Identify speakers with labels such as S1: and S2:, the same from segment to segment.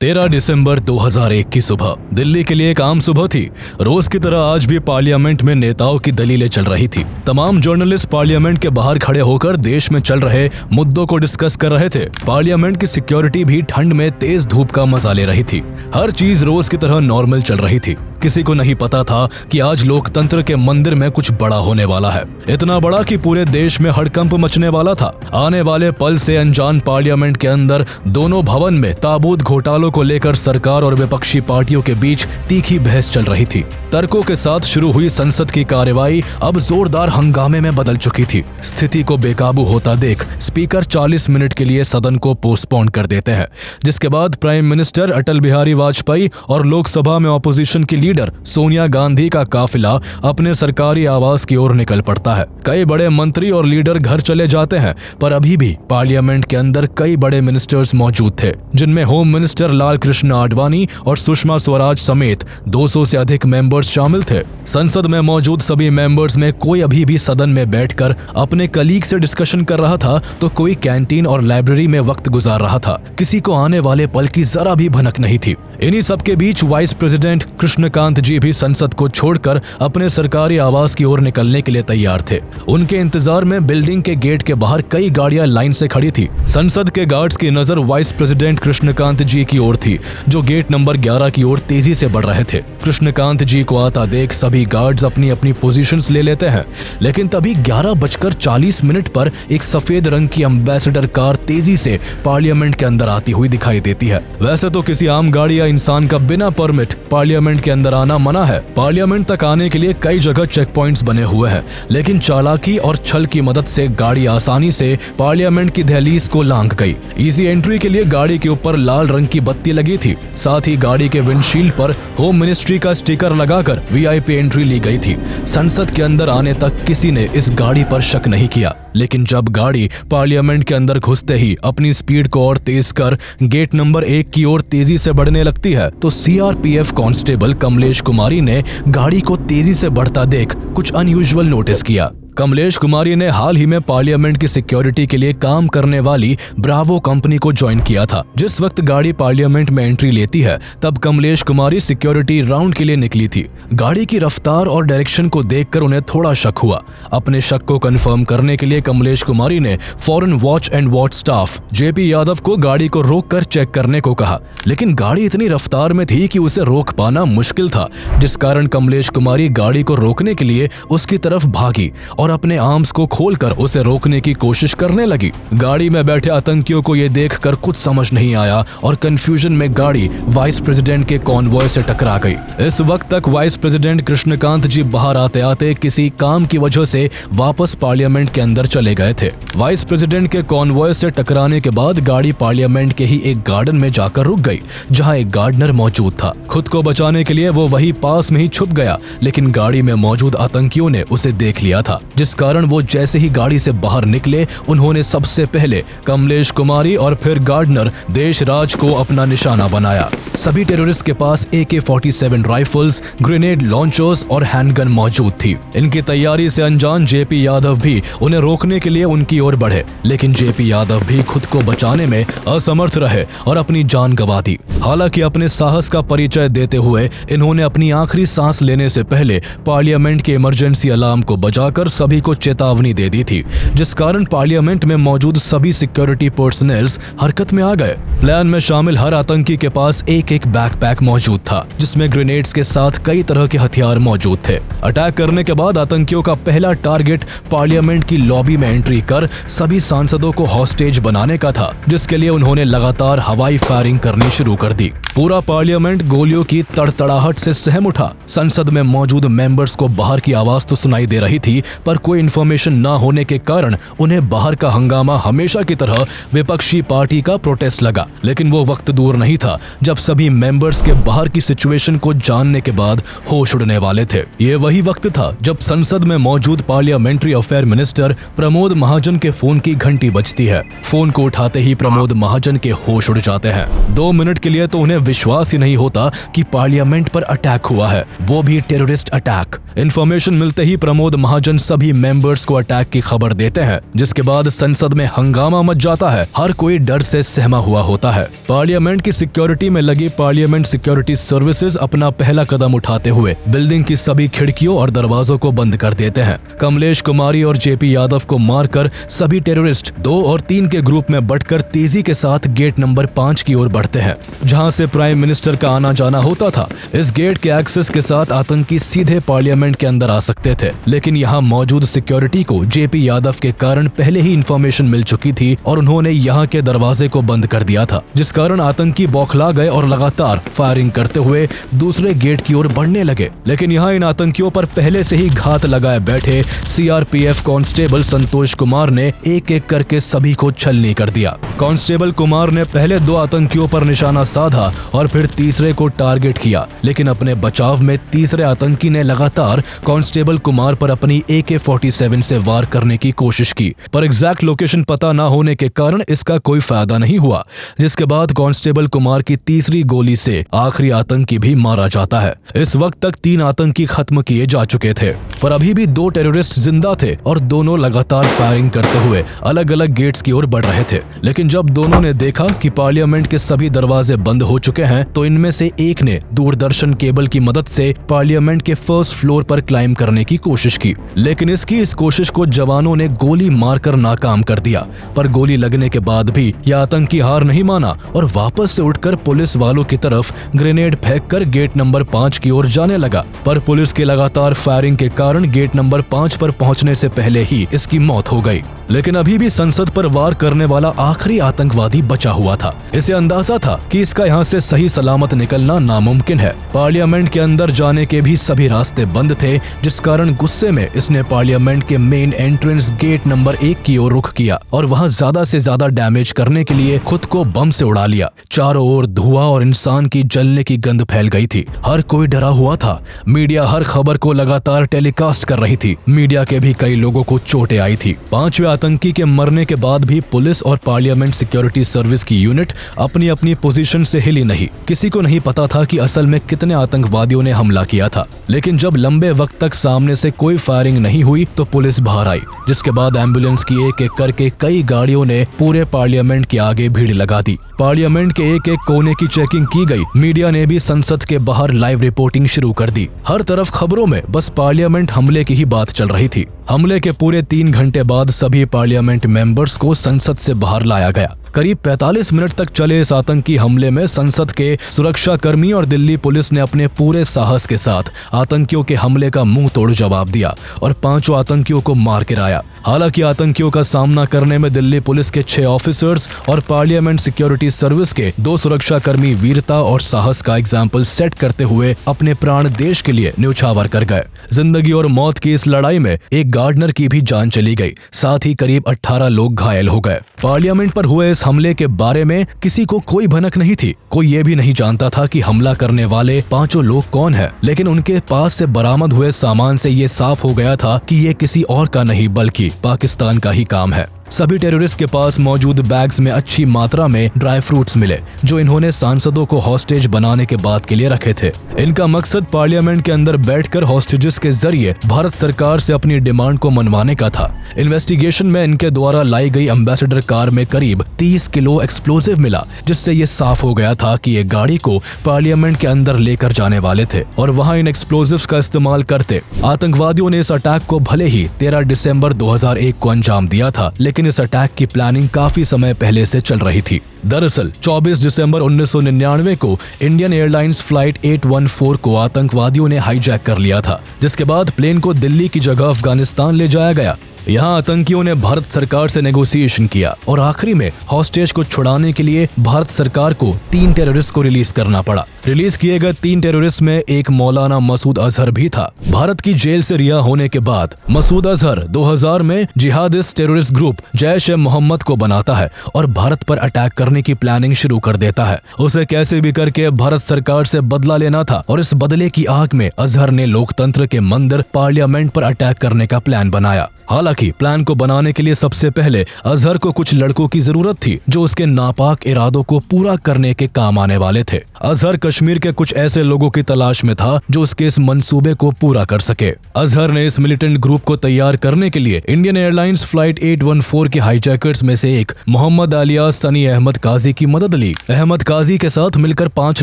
S1: 13 दिसंबर 2001 की सुबह दिल्ली के लिए एक आम सुबह थी। रोज की तरह आज भी पार्लियामेंट में नेताओं की दलीलें चल रही थी। तमाम जर्नलिस्ट पार्लियामेंट के बाहर खड़े होकर देश में चल रहे मुद्दों को डिस्कस कर रहे थे। पार्लियामेंट की सिक्योरिटी भी ठंड में तेज धूप का मजा ले रही थी। हर चीज रोज की तरह नॉर्मल चल रही थी। किसी को नहीं पता था कि आज लोकतंत्र के मंदिर में कुछ बड़ा होने वाला है, इतना बड़ा कि पूरे देश में हड़कंप मचने वाला था। आने वाले पल से अनजान पार्लियामेंट के अंदर दोनों भवन में ताबूत घोटालों को लेकर सरकार और विपक्षी पार्टियों के बीच तीखी बहस चल रही थी। तर्कों के साथ शुरू हुई संसद की कार्यवाही अब जोरदार हंगामे में बदल चुकी थी। स्थिति को बेकाबू होता देख स्पीकर 40 मिनट के लिए सदन को पोस्टपोन कर देते हैं, जिसके बाद प्राइम मिनिस्टर अटल बिहारी वाजपेयी और लोकसभा में ऑपोजिशन की लीडर सोनिया गांधी का काफिला अपने सरकारी आवास की ओर निकल पड़ता है। कई बड़े मंत्री और लीडर घर चले जाते हैं, पर अभी भी पार्लियामेंट के अंदर कई बड़े मिनिस्टर्स मौजूद थे, जिनमें होम मिनिस्टर लाल कृष्ण आडवाणी और सुषमा स्वराज समेत 200 से अधिक मेंबर्स शामिल थे। संसद में मौजूद सभी मेंबर्स में कोई अभी भी सदन में बैठकर अपने कलीग से डिस्कशन कर रहा था, तो कोई कैंटीन और लाइब्रेरी में वक्त गुजार रहा था। किसी को आने वाले पल की जरा भी भनक नहीं थी। इन्हीं सबके बीच वाइस प्रेसिडेंट कृष्णकांत जी भी संसद को छोड़कर अपने सरकारी आवास की ओर निकलने के लिए तैयार थे। उनके इंतजार में बिल्डिंग के गेट के बाहर कई गाड़ियां लाइन से खड़ी थी। संसद के गार्ड्स की नजर वाइस प्रेसिडेंट कृष्णकांत जी की ओर थी, जो गेट नंबर 11 की ओर तेजी से बढ़ रहे थे। कृष्णकांत जी को आता देख सभी गार्ड्स अपनी अपनी पोजीशंस ले लेते हैं, लेकिन तभी 11:40 पर एक सफेद रंग की एम्बेसडर कार तेजी से पार्लियामेंट के अंदर आती हुई दिखाई देती है। वैसे तो किसी आम गाड़ी या इंसान का बिना परमिट पार्लियामेंट के अंदर आना मना है। पार्लियामेंट तक आने के लिए कई जगह चेक पॉइंट्स बने हुए हैं, लेकिन चालाकी और छल की मदद से गाड़ी आसानी से पार्लियामेंट की दहलीज को लांघ गई। इजी एंट्री के लिए गाड़ी के ऊपर लाल रंग की बत्ती लगी थी। साथ ही गाड़ी के विंडशील्ड पर होम मिनिस्ट्री का स्टिकर लगाकर वीआईपी एंट्री ली गई थी। संसद के अंदर आने तक किसी ने इस गाड़ी पर शक नहीं किया, लेकिन जब गाड़ी पार्लियामेंट के अंदर घुसते ही अपनी स्पीड को और तेज कर गेट नंबर 1 की ओर तेजी से बढ़ने लगती है, तो सीआरपीएफ कांस्टेबल कमलेश कुमारी ने गाड़ी को तेजी से बढ़ता देख कुछ अनयूजुअल नोटिस किया। कमलेश कुमारी ने हाल ही में पार्लियामेंट की सिक्योरिटी के लिए काम करने वाली ब्रावो कंपनी को ज्वाइन किया था। जिस वक्त गाड़ी पार्लियामेंट में एंट्री लेती है, तब कमलेश कुमारी सिक्योरिटी राउंड के लिए निकली थी। गाड़ी की रफ्तार और डायरेक्शन को देखकर उन्हें थोड़ा शक हुआ। अपने शक को कंफर्म करने के लिए कमलेश कुमारी ने foreign watch and watch staff JP Yadav को गाड़ी को रोककर चेक करने को कहा, लेकिन गाड़ी इतनी रफ्तार में थी कि उसे रोक पाना मुश्किल था, जिस कारण कमलेश कुमारी गाड़ी को रोकने के लिए उसकी तरफ भागी और अपने आर्म्स को खोलकर उसे रोकने की कोशिश करने लगी। गाड़ी में बैठे आतंकियों को यह देखकर कुछ समझ नहीं आया और कंफ्यूजन में गाड़ी वाइस प्रेसिडेंट के कॉन्वॉय से टकरा गई। इस वक्त तक वाइस प्रेसिडेंट कृष्णकांत जी बाहर आते आते किसी काम की वजह से वापस पार्लियामेंट के अंदर चले गए थे। वाइस प्रेसिडेंट के कॉन्वॉय से टकराने के बाद गाड़ी पार्लियामेंट के ही एक गार्डन में जाकर रुक गई, जहां एक गार्डनर मौजूद था। खुद को बचाने के लिए वो वही पास में ही छुप गया, लेकिन गाड़ी में मौजूद आतंकियों ने उसे देख लिया था, जिस कारण वो जैसे ही गाड़ी से बाहर निकले, उन्होंने सबसे पहले कमलेश कुमारी और फिर गार्डनर देशराज को अपना निशाना बनाया। सभी टेररिस्ट के पास AK-47 राइफल्स, ग्रेनेड लॉन्चर्स और हैंडगन मौजूद थी। इनकी तैयारी से अनजान जेपी यादव भी उन्हें रोकने के लिए उनकी ओर बढ़े, लेकिन जेपी यादव भी खुद को बचाने में असमर्थ रहे और अपनी जान गंवा दी। हालांकि अपने साहस का परिचय देते हुए इन्होंने अपनी आखिरी सांस लेने से पहले पार्लियामेंट के इमरजेंसी अलार्म को बजाकर सभी को चेतावनी दे दी थी, जिस कारण पार्लियामेंट में मौजूद सभी सिक्योरिटी पर्सनल्स हरकत में आ गए। प्लान में शामिल हर आतंकी के पास एक बैकपैक मौजूद था, जिसमें ग्रेनेड्स के साथ कई तरह के हथियार मौजूद थे। अटैक करने के बाद आतंकियों का पहला टारगेट पार्लियामेंट की लॉबी में एंट्री कर सभी सांसदों को हॉस्टेज बनाने का था, जिसके लिए उन्होंने लगातार हवाई फायरिंग करनी शुरू कर दी। पूरा पार्लियामेंट गोलियों की तड़तड़ाहट से सहम उठा। संसद में मौजूद मेंबर्स को बाहर की आवाज तो सुनाई दे रही थी, पर कोई इन्फॉर्मेशन न होने के कारण उन्हें बाहर का हंगामा हमेशा की तरह विपक्षी पार्टी का प्रोटेस्ट लगा। लेकिन वो वक्त दूर नहीं था जब सभी मेंबर्स के बाहर की सिचुएशन को जानने के बाद होश उड़ने वाले थे। ये वही वक्त था जब संसद में मौजूद parliamentary affair minister Pramod Mahajan के फोन की घंटी बजती है। फोन को उठाते ही प्रमोद महाजन के होश उड़ जाते हैं। 2 मिनट के लिए तो उन्हें विश्वास ही नहीं होता कि पार्लियामेंट पर अटैक हुआ है, वो भी टेररिस्ट अटैक। इन्फॉर्मेशन मिलते ही प्रमोद महाजन सभी मेंबर्स को अटैक की खबर देते हैं, जिसके बाद संसद में हंगामा मच जाता है। हर कोई डर से सहमा हुआ होता है। पार्लियामेंट की सिक्योरिटी में लगी पार्लियामेंट सिक्योरिटी सर्विसेज अपना पहला कदम उठाते हुए बिल्डिंग की सभी खिड़कियों और दरवाजों को बंद कर देते हैं। कमलेश कुमारी और जेपी यादव को मारकर सभी टेररिस्ट 2 और 3 के ग्रुप में बंटकर तेजी के साथ गेट नंबर 5 की ओर बढ़ते हैं, जहां से प्राइम मिनिस्टर का आना जाना होता था। इस गेट के एक्सेस के साथ आतंकी सीधे पार्लियामेंट के अंदर आ सकते थे, लेकिन यहाँ मौजूद सिक्योरिटी को जेपी यादव के कारण पहले ही इंफॉर्मेशन मिल चुकी थी और उन्होंने यहाँ के दरवाजे को बंद कर दिया था, जिस कारण आतंकी बौखला गए और लगातार फायरिंग करते हुए दूसरे गेट की ओर बढ़ने लगे। लेकिन यहाँ इन आतंकियों पर पहले से ही घात लगाए बैठे सीआरपीएफ कांस्टेबल संतोष कुमार ने एक एक करके सभी को छलनी कर दिया। कांस्टेबल कुमार ने पहले 2 आतंकियों पर निशाना साधा और फिर तीसरे को टारगेट किया, लेकिन अपने बचाव में तीसरे आतंकी ने लगातार कांस्टेबल कुमार पर अपनी AK-47 से वार करने की कोशिश की, पर एग्जैक्ट लोकेशन पता न होने के कारण इसका कोई फायदा नहीं हुआ, जिसके बाद कांस्टेबल कुमार की तीसरी गोली से आखिरी आतंकी भी मारा जाता है। इस वक्त तक 3 आतंकी खत्म किए जा चुके थे, पर अभी भी 2 टेररिस्ट जिंदा थे और दोनों लगातार फायरिंग करते हुए अलग अलग गेट्स की ओर बढ़ रहे थे। लेकिन जब दोनों ने देखा कि पार्लियामेंट के सभी दरवाजे बंद हो चुके हैं, तो इनमें से एक ने दूरदर्शन केबल की मदद से पार्लियामेंट के फर्स्ट फ्लोर पर क्लाइम करने की कोशिश की, लेकिन इस कोशिश को जवानों ने गोली मारकर नाकाम कर दिया। पर गोली लगने के बाद भी यह आतंकी हार नहीं माना और वापस से उठकर पुलिस वालों की तरफ ग्रेनेड फेंककर गेट नंबर 5 की ओर जाने लगा, पर पुलिस की लगातार फायरिंग के कारण गेट नंबर 5 पर पहुंचने से पहले ही इसकी मौत हो गई। लेकिन अभी भी संसद पर वार करने वाला आखिरी आतंकवादी बचा हुआ था। इसे अंदाजा था कि इसका यहाँ से सही सलामत निकलना नामुमकिन है। पार्लियामेंट के अंदर जाने के भी सभी रास्ते बंद थे, जिस कारण गुस्से में इसने पार्लियामेंट के मेन एंट्रेंस गेट नंबर 1 की ओर रुख किया और वहाँ ज्यादा से ज्यादा डैमेज करने के लिए खुद को बम से उड़ा लिया। चारों ओर धुआं और इंसान की जलने की गंध फैल गई थी। हर कोई डरा हुआ था। मीडिया हर खबर को लगातार टेलीकास्ट कर रही थी। मीडिया के भी कई लोगों को चोटें आई थी। 5वें आतंकी के मरने के बाद भी पुलिस और पार्लियामेंट सिक्योरिटी सर्विस की यूनिट अपनी अपनी पोजीशन से हिली नहीं। किसी को नहीं पता था कि असल में कितने आतंकवादियों ने हमला किया था। लेकिन जब लंबे वक्त तक सामने से कोई फायरिंग नहीं हुई तो पुलिस बाहर आई, जिसके बाद एम्बुलेंस की एक एक करके कई गाड़ियों ने पूरे पार्लियामेंट के आगे भीड़ लगा दी। पार्लियामेंट के एक एक कोने की चेकिंग की गई। मीडिया ने भी संसद के बाहर लाइव रिपोर्टिंग शुरू कर दी। हर तरफ खबरों में बस पार्लियामेंट हमले की ही बात चल रही थी। हमले के पूरे 3 घंटे बाद सभी पार्लियामेंट मेंबर्स को संसद से बाहर लाया गया। करीब 45 मिनट तक चले इस आतंकी हमले में संसद के सुरक्षा कर्मी और दिल्ली पुलिस ने अपने पूरे साहस के साथ आतंकियों के हमले का मुंह तोड़ जवाब दिया और 5 आतंकियों को मार गिराया। हालांकि आतंकियों का सामना करने में दिल्ली पुलिस के 6 ऑफिसर्स और पार्लियामेंट सिक्योरिटी सर्विस के 2 सुरक्षा कर्मी वीरता और साहस का एग्जाम्पल सेट करते हुए अपने प्राण देश के लिए न्यौछावर कर गए। जिंदगी और मौत की इस लड़ाई में एक गार्डनर की भी जान चली गई, साथ ही करीब 18 लोग घायल हो गए। पार्लियामेंट पर हुए इस हमले के बारे में किसी को कोई भनक नहीं थी। कोई ये भी नहीं जानता था कि हमला करने वाले 5 लोग कौन है, लेकिन उनके पास से बरामद हुए सामान से ये साफ हो गया था कि ये किसी और का नहीं बल्कि पाकिस्तान का ही काम है। सभी टेररिस्ट के पास मौजूद बैग्स में अच्छी मात्रा में ड्राई फ्रूट्स मिले, जो इन्होंने सांसदों को हॉस्टेज बनाने के बाद के लिए रखे थे। इनका मकसद पार्लियामेंट के अंदर बैठकर हॉस्टेजेस के जरिए भारत सरकार से अपनी डिमांड को मनवाने का था। इन्वेस्टिगेशन में इनके द्वारा लाई गई एम्बेसडर कार में करीब 30 किलो एक्सप्लोजिव मिला, जिससे ये साफ हो गया था कि ये गाड़ी को पार्लियामेंट के अंदर लेकर जाने वाले थे और वहाँ इन एक्सप्लोजिव्स का इस्तेमाल करते। आतंकवादियों ने इस अटैक को भले ही 13 दिसंबर 2001 को अंजाम दिया था, लेकिन इस अटैक की प्लानिंग काफी समय पहले से चल रही थी। दरअसल 24 दिसंबर 1999 को इंडियन एयरलाइंस फ्लाइट 814 को आतंकवादियों ने हाईजैक कर लिया था, जिसके बाद प्लेन को दिल्ली की जगह अफगानिस्तान ले जाया गया। यहाँ आतंकियों ने भारत सरकार से नेगोशिएशन किया और आखिरी में हॉस्टेज को छुड़ाने के लिए भारत सरकार को 3 टेररिस्ट को रिलीज करना पड़ा। रिलीज किए गए 3 टेररिस्ट में एक मौलाना मसूद अजहर भी था। भारत की जेल से रिहा होने के बाद मसूद अजहर 2000 में जिहादिस्ट टेररिस्ट ग्रुप जैश-ए-मोहम्मद को बनाता है और भारत पर अटैक करने की प्लानिंग शुरू कर देता है। उसे कैसे भी करके भारत सरकार से बदला लेना था और इस बदले की आग में अजहर ने लोकतंत्र के मंदिर पार्लियामेंट पर अटैक करने का प्लान बनाया। हालांकि हालांकि प्लान को बनाने के लिए सबसे पहले अजहर को कुछ लड़कों की जरूरत थी जो उसके नापाक इरादों को पूरा करने के काम आने वाले थे। अजहर कश्मीर के कुछ ऐसे लोगों की तलाश में था जो उसके इस मंसूबे को पूरा कर सके। अजहर ने इस मिलिटेंट ग्रुप को तैयार करने के लिए इंडियन एयरलाइंस फ्लाइट 814 के हाईजैकर्स में से एक मोहम्मद अलियास सनी अहमद काजी की मदद ली। अहमद काजी के साथ मिलकर 5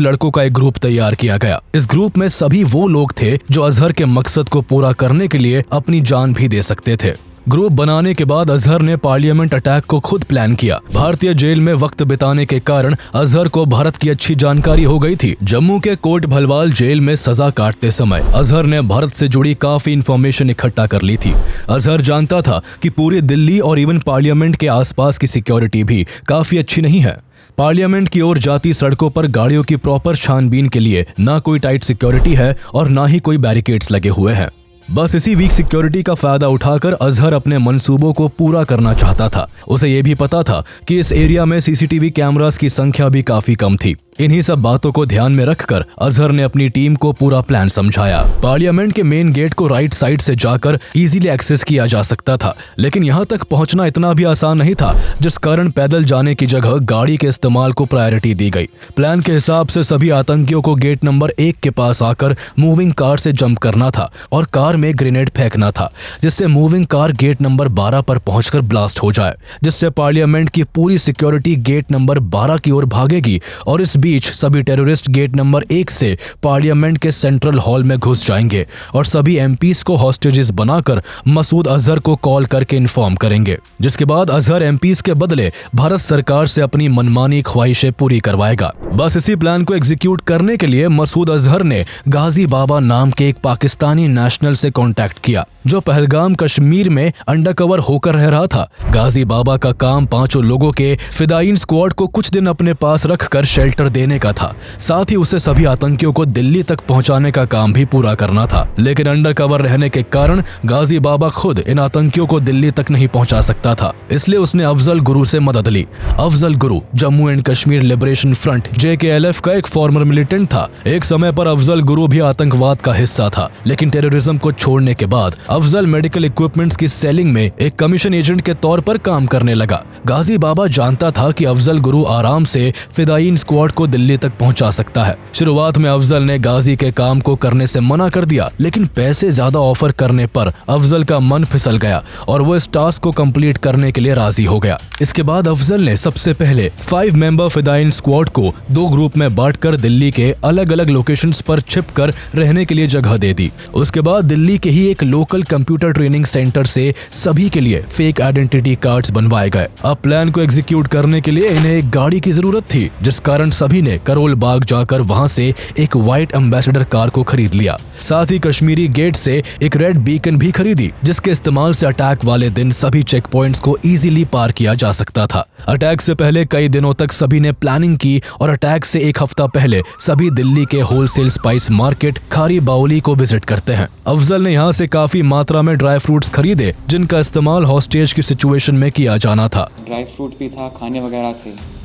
S1: लड़कों का एक ग्रुप तैयार किया गया। इस ग्रुप में सभी वो लोग थे जो अजहर के मकसद को पूरा करने के लिए अपनी जान भी दे सकते थे। ग्रुप बनाने के बाद अजहर ने पार्लियामेंट अटैक को खुद प्लान किया। भारतीय जेल में वक्त बिताने के कारण अजहर को भारत की अच्छी जानकारी हो गई थी। जम्मू के कोट भलवाल जेल में सजा काटते समय अजहर ने भारत से जुड़ी काफी इंफॉर्मेशन इकट्ठा कर ली थी। अजहर जानता था कि पूरी दिल्ली और इवन पार्लियामेंट के आसपास की सिक्योरिटी भी काफी अच्छी नहीं है। पार्लियामेंट की ओर जाती सड़कों पर गाड़ियों की प्रॉपर छानबीन के लिए ना कोई टाइट सिक्योरिटी है और ना ही कोई बैरिकेड्स लगे हुए हैं। बस इसी वीक सिक्योरिटी का फायदा उठाकर अजहर अपने मंसूबों को पूरा करना चाहता था। उसे ये भी पता था कि इस एरिया में सीसीटीवी कैमरास की संख्या भी काफी कम थी। इन्हीं सब बातों को ध्यान में रखकर अजहर ने अपनी टीम को पूरा प्लान समझाया। पार्लियामेंट के मेन गेट को राइट साइड से जाकर इजीली एक्सेस किया जा सकता था, लेकिन यहाँ तक पहुँचना इतना भी आसान नहीं था, जिस कारण पैदल जाने की जगह गाड़ी के इस्तेमाल को प्रायोरिटी दी गई। प्लान के हिसाब से सभी आतंकियों को गेट नंबर 1 के पास आकर मूविंग कार से जंप करना था और कार में ग्रेनेड फेंकना था, जिससे मूविंग कार गेट नंबर 12 पर पहुंचकर ब्लास्ट हो जाए, जिससे पार्लियामेंट की पूरी सिक्योरिटी गेट नंबर 12 की ओर भागेगी और इस बीच सभी टेररिस्ट गेट नंबर 1 से पार्लियामेंट के सेंट्रल हॉल में घुस जाएंगे और सभी एमपीज को हॉस्टेजेस बनाकर मसूद अजहर को कॉल करके इन्फॉर्म करेंगे, जिसके बाद अजहर एमपीज के बदले भारत सरकार से अपनी मनमानी ख्वाहिशें पूरी करवाएगा। बस इसी प्लान को एग्जीक्यूट करने के लिए मसूद अजहर ने गाजी बाबा नाम के एक पाकिस्तानी नेशनल से कांटेक्ट किया जो पहलगाम कश्मीर में अंडरकवर होकर रह रहा था। गाजी बाबा का काम 5 लोगों के फिदायीन स्क्वाड को कुछ दिन अपने पास रखकर शेल्टर देने का था। साथ ही उसे सभी आतंकियों को दिल्ली तक पहुंचाने का काम भी पूरा करना था, लेकिन अंडरकवर रहने के कारण गाजी बाबा खुद इन आतंकियों को दिल्ली तक नहीं पहुंचा सकता था, इसलिए उसने अफजल गुरु से मदद ली। Afzal Guru Jammu and Kashmir liberation front JKLF का एक फॉर्मर मिलिटेंट था। एक समय पर अफजल गुरु भी आतंकवाद का हिस्सा था, लेकिन टेररिज्म को छोड़ने के बाद अफजल मेडिकल इक्विपमेंट्स की सेलिंग में एक कमीशन एजेंट के तौर पर काम करने लगा। गाजी बाबा जानता था कि अफजल गुरु आराम से फिदायीन स्क्वाड को दिल्ली तक पहुंचा सकता है। शुरुआत में अफजल ने गाजी के काम को करने से मना कर दिया, लेकिन पैसे ज्यादा ऑफर करने पर अफजल का मन फिसल गया और वो इस टास्क को कंप्लीट करने के लिए राजी हो गया। इसके बाद अफजल ने सबसे पहले 5 मेंबर फिदायीन स्क्वाड को 2 ग्रुप में बांटकर दिल्ली के अलग अलग लोकेशंस पर छिपकर रहने के लिए जगह दे दी। उसके बाद दिल्ली के ही एक लोकल कंप्यूटर ट्रेनिंग सेंटर से सभी के लिए फेक आइडेंटिटी कार्ड्स बनवाए गए। अब प्लान को एग्जीक्यूट करने के लिए इन्हें एक गाड़ी की जरूरत थी, जिस कारण सभी ने करोल बाग जाकर वहां से एक व्हाइट एम्बेसडर कार को खरीद लिया। साथ ही कश्मीरी गेट से एक रेड बीकन भी खरीदी, जिसके इस्तेमाल से अटैक वाले दिन सभी चेक पॉइंट्स को इजीली पार किया जा सकता था। अटैक से पहले कई दिनों तक सभी ने प्लानिंग की और अटैक से 1 हफ्ता पहले सभी दिल्ली के होलसेल स्पाइस मार्केट खारी बाउली को विजिट करते हैं। अफजल ने यहाँ से काफी मात्रा में ड्राई फ्रूट्स खरीदे, जिनका इस्तेमाल हॉस्टेज की सिचुएशन में किया जाना था।
S2: ड्राई फ्रूट भी था, खाने वगैरह थे।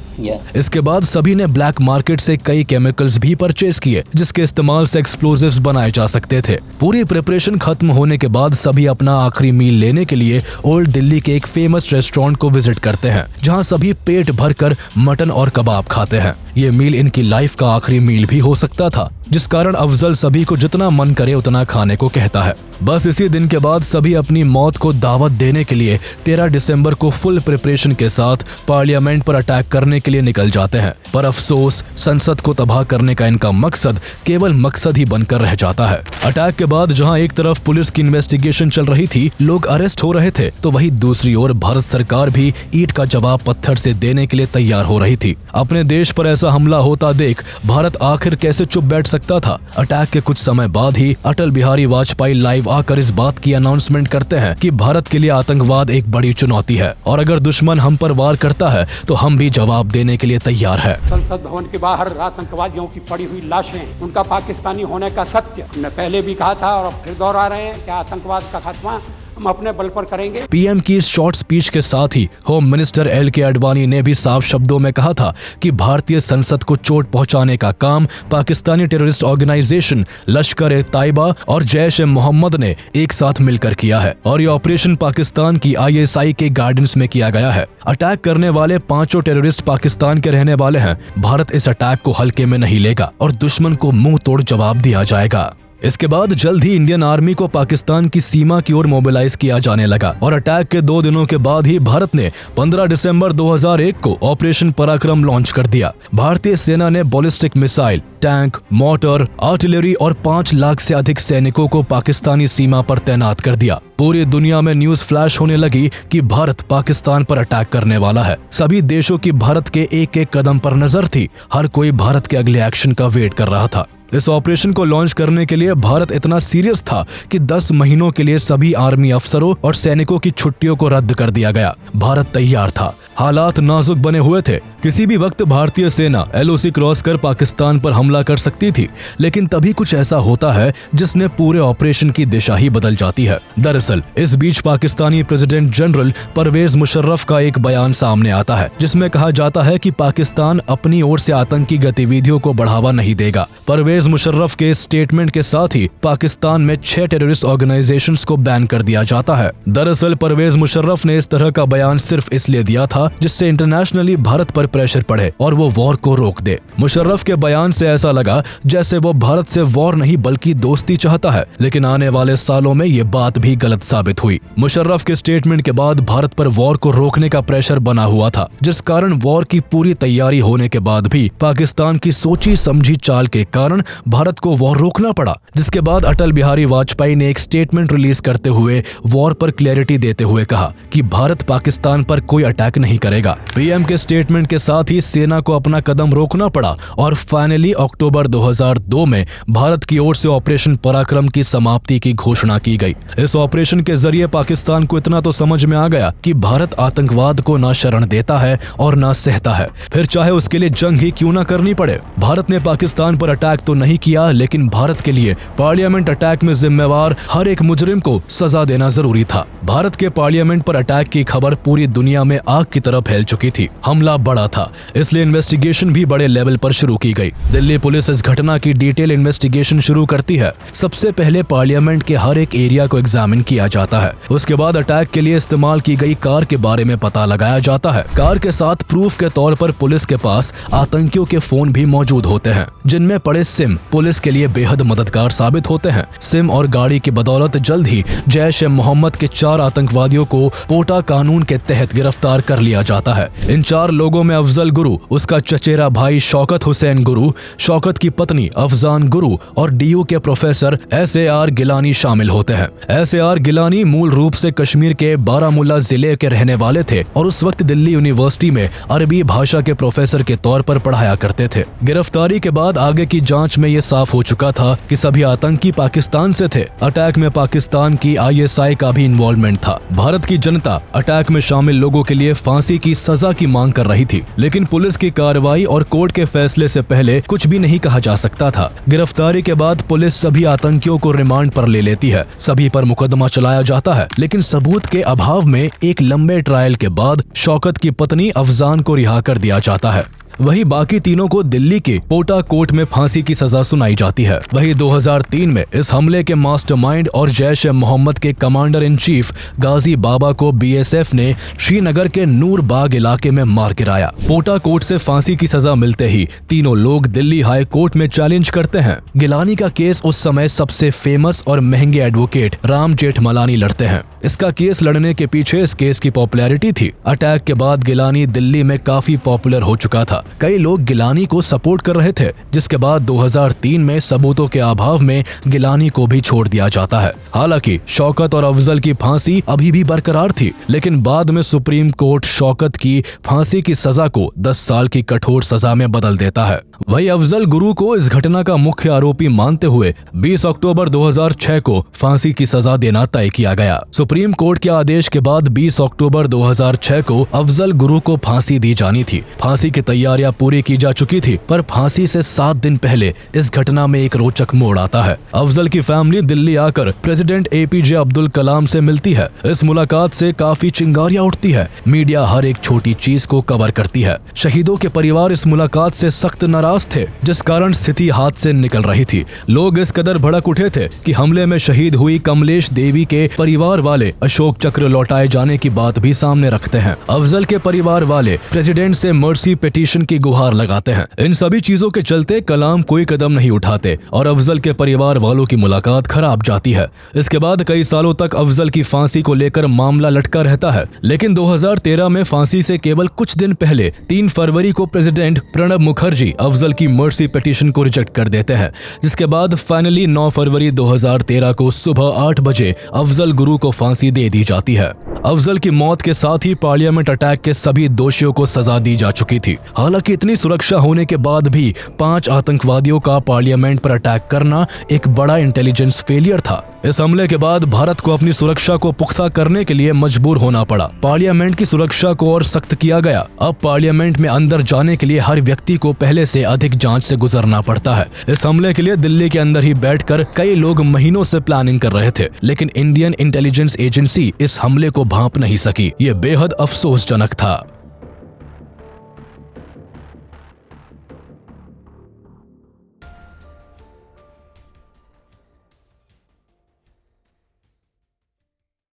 S1: इसके बाद सभी ने ब्लैक मार्केट से कई केमिकल्स भी परचेज किए, जिसके इस्तेमाल से एक्सप्लोजिव्स बनाए जा सकते थे। पूरी प्रिपरेशन खत्म होने के बाद सभी अपना आखिरी मील लेने के लिए ओल्ड दिल्ली के एक फेमस रेस्टोरेंट को विजिट करते हैं, जहां सभी पेट भरकर मटन और कबाब खाते हैं। ये मील इनकी लाइफ का आखिरी मील भी हो सकता था, जिस कारण अफजल सभी को जितना मन करे उतना खाने को कहता है। बस इसी दिन के बाद सभी अपनी मौत को दावत देने के लिए 13 दिसंबर को फुल प्रिपरेशन के साथ पार्लियामेंट पर अटैक करने के लिए निकल जाते हैं। पर अफसोस, संसद को तबाह करने का इनका मकसद केवल मकसद ही बनकर रह जाता है। अटैक के बाद जहां एक तरफ पुलिस की इन्वेस्टिगेशन चल रही थी, लोग अरेस्ट हो रहे थे, तो वहीं दूसरी ओर भारत सरकार भी ईंट का जवाब पत्थर से देने के लिए तैयार हो रही थी। अपने देश पर ऐसा हमला होता देख भारत आखिर कैसे चुप बैठ सकता था। अटैक के कुछ समय बाद ही अटल बिहारी वाजपेयी लाइव आकर इस बात की अनाउंसमेंट करते हैं कि भारत के लिए आतंकवाद एक बड़ी चुनौती है और अगर दुश्मन हम पर वार करता है तो हम भी जवाब देने के लिए तैयार है।
S3: संसद भवन के बाहर आतंकवादियों की पड़ी हुई लाशें, उनका पाकिस्तानी होने का सत्य हमने पहले भी कहा था और फिर दोहरा रहे हैं कि आतंकवाद का खात्मा हम अपने बल पर करेंगे।
S1: पीएम की इस शॉर्ट स्पीच के साथ ही होम मिनिस्टर एल.के. आडवाणी ने भी साफ शब्दों में कहा था कि भारतीय संसद को चोट पहुंचाने का काम पाकिस्तानी टेररिस्ट ऑर्गेनाइजेशन लश्कर-ए-तैयबा और जैश-ए-मोहम्मद ने एक साथ मिलकर किया है और ये ऑपरेशन पाकिस्तान की ISI के गाइडेंस में किया गया है। अटैक करने वाले 5 टेररिस्ट पाकिस्तान के रहने वाले हैं। भारत इस अटैक को हल्के में नहीं लेगा और दुश्मन को मुंह तोड़ जवाब दिया जाएगा। इसके बाद जल्द ही इंडियन आर्मी को पाकिस्तान की सीमा की ओर मोबिलाइज किया जाने लगा और अटैक के 2 दिनों के बाद ही भारत ने 15 दिसंबर 2001 को ऑपरेशन पराक्रम लॉन्च कर दिया। भारतीय सेना ने ballistic missile, tank, motor, artillery और 5 लाख से अधिक सैनिकों को पाकिस्तानी सीमा पर तैनात कर दिया। पूरी दुनिया में न्यूज फ्लैश होने लगी कि भारत पाकिस्तान पर अटैक करने वाला है। सभी देशों की भारत के एक-एक कदम पर नजर थी। हर कोई भारत के अगले एक्शन का वेट कर रहा था। इस ऑपरेशन को लॉन्च करने के लिए भारत इतना सीरियस था कि 10 महीनों के लिए सभी आर्मी अफसरों और सैनिकों की छुट्टियों को रद्द कर दिया गया। भारत तैयार था। हालात नाजुक बने हुए थे। किसी भी वक्त भारतीय सेना LOC क्रॉस कर पाकिस्तान पर हमला कर सकती थी, लेकिन तभी कुछ ऐसा होता है जिसने पूरे ऑपरेशन की दिशा ही बदल जाती है। दरअसल इस बीच पाकिस्तानी प्रेसिडेंट जनरल परवेज मुशर्रफ का एक बयान सामने आता है जिसमें कहा जाता है कि पाकिस्तान अपनी ओर से आतंकी गतिविधियों को बढ़ावा नहीं देगा। परवेज मुशर्रफ के स्टेटमेंट के साथ ही पाकिस्तान में 6 टेररिस्ट ऑर्गेनाइजेशंस को बैन कर दिया जाता है। दरअसल परवेज मुशर्रफ ने इस तरह का बयान सिर्फ इसलिए दिया था जिससे इंटरनेशनली भारत पर प्रेशर पड़े और वो वॉर को रोक दे। मुशर्रफ के बयान से ऐसा लगा जैसे वो भारत से वॉर नहीं बल्कि दोस्ती चाहता है, लेकिन आने वाले सालों में ये बात भी गलत साबित हुई। मुशर्रफ के स्टेटमेंट के बाद भारत पर वॉर को रोकने का प्रेशर बना हुआ था, जिस कारण वॉर की पूरी तैयारी होने के बाद भी पाकिस्तान की सोची समझी चाल के कारण भारत को वॉर रोकना पड़ा। जिसके बाद अटल बिहारी वाजपेयी ने एक स्टेटमेंट रिलीज करते हुए वॉर पर क्लैरिटी देते हुए कहा कि भारत पाकिस्तान पर कोई अटैक नहीं करेगा। पीएम के स्टेटमेंट के साथ ही सेना को अपना कदम रोकना पड़ा और फाइनली अक्टूबर 2002 में भारत की ओर से ऑपरेशन पराक्रम की समाप्ति की घोषणा की गई। इस ऑपरेशन के जरिए पाकिस्तान को इतना तो समझ में आ गया कि भारत आतंकवाद को ना शरण देता है और ना सहता है, फिर चाहे उसके लिए जंग ही क्यों ना करनी पड़े। भारत ने पाकिस्तान पर अटैक तो नहीं किया, लेकिन भारत के लिए पार्लियामेंट अटैक में जिम्मेवार हर एक मुजरिम को सजा देना जरूरी था। भारत के पार्लियामेंट पर अटैक की खबर पूरी दुनिया में आग की तरह फैल चुकी थी। हमला बड़ा था, इसलिए इन्वेस्टिगेशन भी बड़े लेवल पर शुरू की गई। दिल्ली पुलिस इस घटना की डिटेल इन्वेस्टिगेशन शुरू करती है। सबसे पहले पार्लियामेंट के हर एक एरिया को एग्जामिन किया जाता है। उसके बाद अटैक के लिए इस्तेमाल की गई कार के बारे में पता लगाया जाता है। कार के साथ प्रूफ के तौर पर पुलिस के पास आतंकियों के फोन भी मौजूद होते हैं, जिनमें पड़े सिम पुलिस के लिए बेहद मददगार साबित होते हैं। सिम और गाड़ी की बदौलत जल्द ही जैश-ए-मोहम्मद के 4 आतंकवादियों को पोटा कानून के तहत गिरफ्तार कर लिया जाता है। इन 4 लोगों में अफजल गुरु, उसका चचेरा भाई शौकत हुसैन गुरु, शौकत की पत्नी अफजान गुरु और DU के प्रोफेसर SAR गिलानी शामिल होते हैं। SAR गिलानी मूल रूप से कश्मीर के बारामूला जिले के रहने वाले थे और उस वक्त दिल्ली यूनिवर्सिटी में अरबी भाषा के प्रोफेसर के तौर पर पढ़ाया करते थे। गिरफ्तारी के बाद आगे की जांच में ये साफ हो चुका था कि सभी आतंकी पाकिस्तान से थे। अटैक में पाकिस्तान की ISI का भी इन्वॉल्वमेंट था। भारत की जनता अटैक में शामिल लोगों के लिए फांसी की सजा की मांग कर रही थी, लेकिन पुलिस की कार्रवाई और कोर्ट के फैसले से पहले कुछ भी नहीं कहा जा सकता था। गिरफ्तारी के बाद पुलिस सभी आतंकियों को रिमांड पर ले लेती है। सभी पर मुकदमा चलाया जाता है, लेकिन सबूत के अभाव में एक लंबे ट्रायल के बाद शौकत की पत्नी अफजान को रिहा कर दिया जाता है। वही बाकी तीनों को दिल्ली के पोटा कोर्ट में फांसी की सजा सुनाई जाती है। वही 2003 में इस हमले के मास्टरमाइंड और जैश-ए-मोहम्मद के कमांडर इन चीफ गाजी बाबा को BSF ने श्रीनगर के नूर बाग इलाके में मार गिराया। पोटा कोर्ट से फांसी की सजा मिलते ही तीनों लोग दिल्ली हाई कोर्ट में चैलेंज करते हैं। गिलानी का केस उस समय सबसे फेमस और महंगे एडवोकेट राम जेठमलानी लड़ते हैं। इसका केस लड़ने के पीछे इस केस की पॉपुलैरिटी थी। अटैक के बाद गिलानी दिल्ली में काफी पॉपुलर हो चुका था। कई लोग गिलानी को सपोर्ट कर रहे थे, जिसके बाद 2003 में सबूतों के अभाव में गिलानी को भी छोड़ दिया जाता है। हालांकि शौकत और अफजल की फांसी अभी भी बरकरार थी, लेकिन बाद में सुप्रीम कोर्ट शौकत की फांसी की सजा को 10 साल की कठोर सजा में बदल देता है। वही अफजल गुरु को इस घटना का मुख्य आरोपी मानते हुए 20 अक्टूबर 2006 को फांसी की सजा देना तय किया गया। सुप्रीम कोर्ट के आदेश के बाद 20 अक्टूबर 2006 को अफजल गुरु को फांसी दी जानी थी। फांसी की तैयारियां पूरी की जा चुकी थी, पर फांसी से 7 दिन पहले इस घटना में एक रोचक मोड़ आता है। अफजल की फैमिली दिल्ली आकर प्रेसिडेंट एपीजे अब्दुल कलाम से मिलती है। इस मुलाकात से काफी चिंगारियां उठती है। मीडिया हर एक छोटी चीज को कवर करती है। शहीदों के परिवार इस मुलाकात से सख्त नाराज थे, जिस कारण स्थिति हाथ से निकल रही थी। लोग इस कदर भड़क उठे थे कि हमले में शहीद हुई कमलेश देवी के परिवार वाले अशोक चक्र लौटाए जाने की बात भी सामने रखते हैं। अफजल के परिवार वाले प्रेसिडेंट से मर्सी पिटीशन की गुहार लगाते हैं। इन सभी चीजों के चलते कलाम कोई कदम नहीं उठाते और अफजल के परिवार वालों की मुलाकात खराब जाती है। इसके बाद कई सालों तक अफजल की फांसी को लेकर मामला लटका रहता है, लेकिन 2013 में फांसी से केवल कुछ दिन पहले 3 फरवरी को प्रेसिडेंट प्रणब मुखर्जी अफजल की मर्सी पिटीशन को रिजेक्ट कर देते हैं, जिसके बाद फाइनली 9 फरवरी 2013 को सुबह 8 बजे अफजल गुरु को फांसी दे दी जाती है। अफजल की मौत के साथ ही पार्लियामेंट अटैक के सभी दोषियों को सजा दी जा चुकी थी। हालांकि इतनी सुरक्षा होने के बाद भी 5 आतंकवादियों का पार्लियामेंट पर अटैक करना एक बड़ा इंटेलिजेंस फेलियर था। इस हमले के बाद भारत को अपनी सुरक्षा को पुख्ता करने के लिए मजबूर होना पड़ा। पार्लियामेंट की सुरक्षा को और सख्त किया गया। अब पार्लियामेंट में अंदर जाने के लिए हर व्यक्ति को पहले से अधिक जांच से गुजरना पड़ता है। इस हमले के लिए दिल्ली के अंदर ही बैठकर कई लोग महीनों से प्लानिंग कर रहे थे, लेकिन इंडियन इंटेलिजेंस एजेंसी इस हमले को भांप नहीं सकी। ये बेहद अफसोसजनक था।